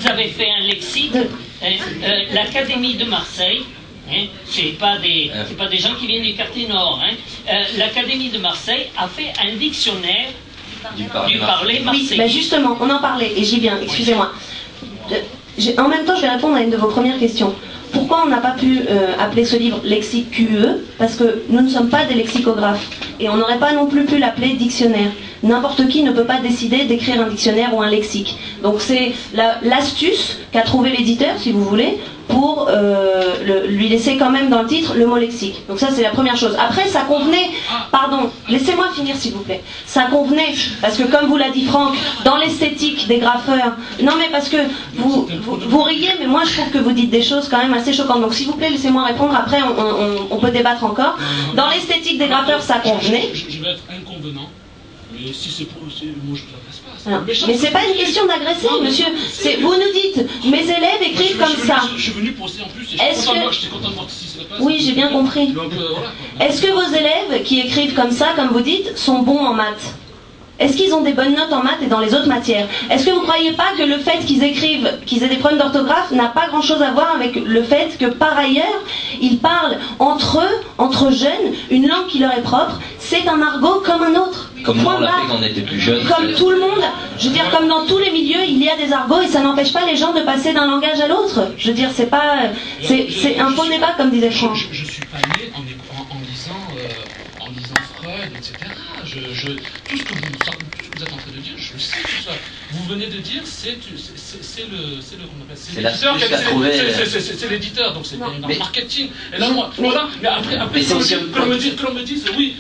avez fait un lexique, l'Académie de Marseille, c'est pas des gens qui viennent du quartier nord, l'Académie de Marseille a fait un dictionnaire du parler marseillais. Oui, ben justement, on en parlait, et j'y viens, excusez-moi. En même temps, je vais répondre à une de vos premières questions. Pourquoi on n'a pas pu appeler ce livre lexique QE? Parce que nous ne sommes pas des lexicographes. Et on n'aurait pas non plus pu l'appeler dictionnaire. N'importe qui ne peut pas décider d'écrire un dictionnaire ou un lexique. Donc c'est l'astuce qu'a trouvé l'éditeur, si vous voulez, pour lui laisser quand même dans le titre le mot lexique. Donc ça c'est la première chose. Après ça convenait, pardon, laissez-moi finir s'il vous plaît. Ça convenait, parce que comme vous l'a dit Franck, dans l'esthétique des graffeurs, non mais parce que vous riez, mais moi je trouve que vous dites des choses quand même assez choquantes. Donc s'il vous plaît laissez-moi répondre, après on peut débattre encore. Dans l'esthétique des graffeurs ça convenait. Je vais être inconvenant. Mais si c'est pour... Moi je ne l'agresse pas. Alors, mais c'est pas une question d'agresser, monsieur. Vous nous dites, mes élèves écrivent comme ça. Je suis venu poster en plus et je suis content de voir que si c'est la place. Oui, j'ai bien compris. Est-ce que vos élèves qui écrivent comme ça, comme vous dites, sont bons en maths? Est-ce qu'ils ont des bonnes notes en maths et dans les autres matières? Est-ce que vous ne croyez pas que le fait qu'ils écrivent, qu'ils aient des problèmes d'orthographe, n'a pas grand-chose à voir avec le fait que par ailleurs, ils parlent entre eux, entre jeunes, une langue qui leur est propre, c'est un argot comme un autre. Comme nous on l'a fait quand on était plus jeunes. Comme tout le monde, je veux dire, comme dans tous les milieux, il y a des argots et ça n'empêche pas les gens de passer d'un langage à l'autre. Je veux dire, c'est pas... C'est un faux débat, comme disait Franck. Je suis pas né en lisant Freud, etc. Tout ce que vous êtes en train de dire, je le sais tout ça. Vous venez de dire, c'est l'éditeur, donc c'est dans le marketing. Et là, moi, voilà, mais après qu'on me dise, oui,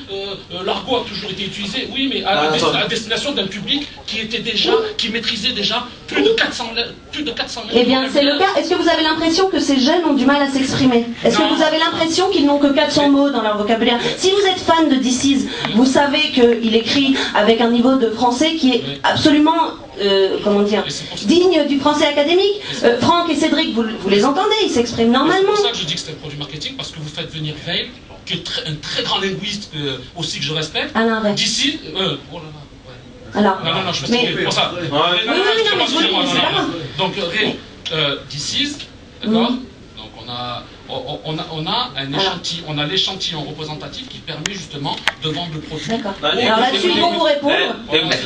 l'argot a toujours été utilisé, oui, mais à destination d'un public qui maîtrisait déjà plus de 400 mots. Eh bien, c'est le cas. Est-ce que vous avez l'impression que ces jeunes ont du mal à s'exprimer? Est-ce que vous avez l'impression qu'ils n'ont que 400 mots dans leur vocabulaire? Si vous êtes fan de DC's, vous savez qu'il écrit avec un niveau de français qui est absolument, comment dire, digne du français académique. Franck et Cédric, vous les entendez, ils s'expriment normalement. C'est pour ça que je dis que c'est un produit marketing, parce que vous faites venir Veil, qui est un très grand linguiste aussi que je respecte. D'ici, oh là là. Alors, non, je me suis pour ça. Oui, non, mais je vous le dis, c'est pas grave. Donc, DC's, d'accord. Donc, on a un échantillon, on a l'échantillon représentatif qui permet justement de vendre le produit. D'accord. Alors là-dessus, pour vous répondre.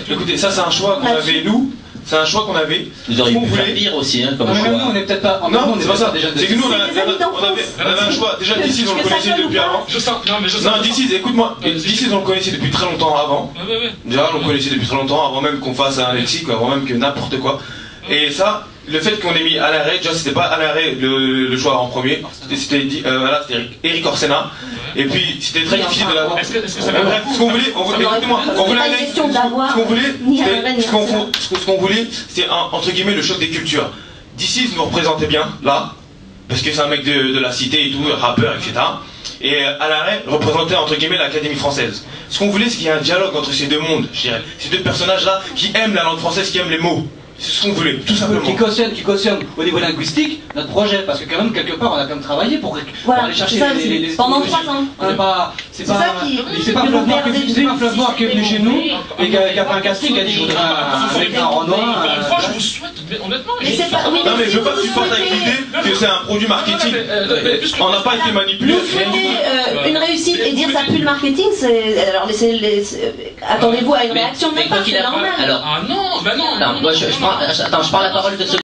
Écoutez, ça c'est un choix qu'on avait nous. C'est un choix qu'on avait. Vous auriez pu faire pire aussi, hein, comme choix. Nous, on est peut-être pas. Non, c'est pas ça. C'est que nous, on avait un choix. Déjà, d'ici, on le connaissait depuis avant. Non, d'ici, écoute-moi. D'ici, on le connaissait depuis très longtemps avant. Déjà, on le connaissait depuis très longtemps, avant même qu'on fasse un lexique, avant même que n'importe quoi. Et ça, le fait qu'on ait mis à l'arrêt, déjà, c'était pas à l'arrêt le choix en premier. C'était Eric Orsena. Et puis, c'était très difficile de l'avoir. Bref, ce qu'on voulait, écoutez-moi, ce qu'on voulait, c'était entre guillemets le choc des cultures. D'ici, nous représentait bien, là, parce que c'est un mec de la cité et tout, rappeur, etc. Et à l'arrêt, représentait entre guillemets l'Académie française. Ce qu'on voulait, c'est qu'il y ait un dialogue entre ces deux mondes, je dirais. Ces deux personnages-là qui aiment la langue française, qui aiment les mots. C'est ce qu'on voulait, tout simplement. Qui cautionne au niveau linguistique notre projet, parce que quand même quelque part on a quand même travaillé pour aller chercher les pendant 3 ans. C'est pas Fleuve Noir qui est venu chez nous et qui a fait un casting, qui a dit je voudrais un Renoir. Une fois je vous souhaite, mais honnêtement. Non mais je veux pas que tu partes avec l'idée que c'est un produit marketing. On n'a pas été manipulé. Nous souhaiter une réussite et dire ça pue le marketing, c'est. Alors attendez-vous à une réaction de ma part, c'est normal. Alors, ah non, ben non. Attends, je prends la parole de ce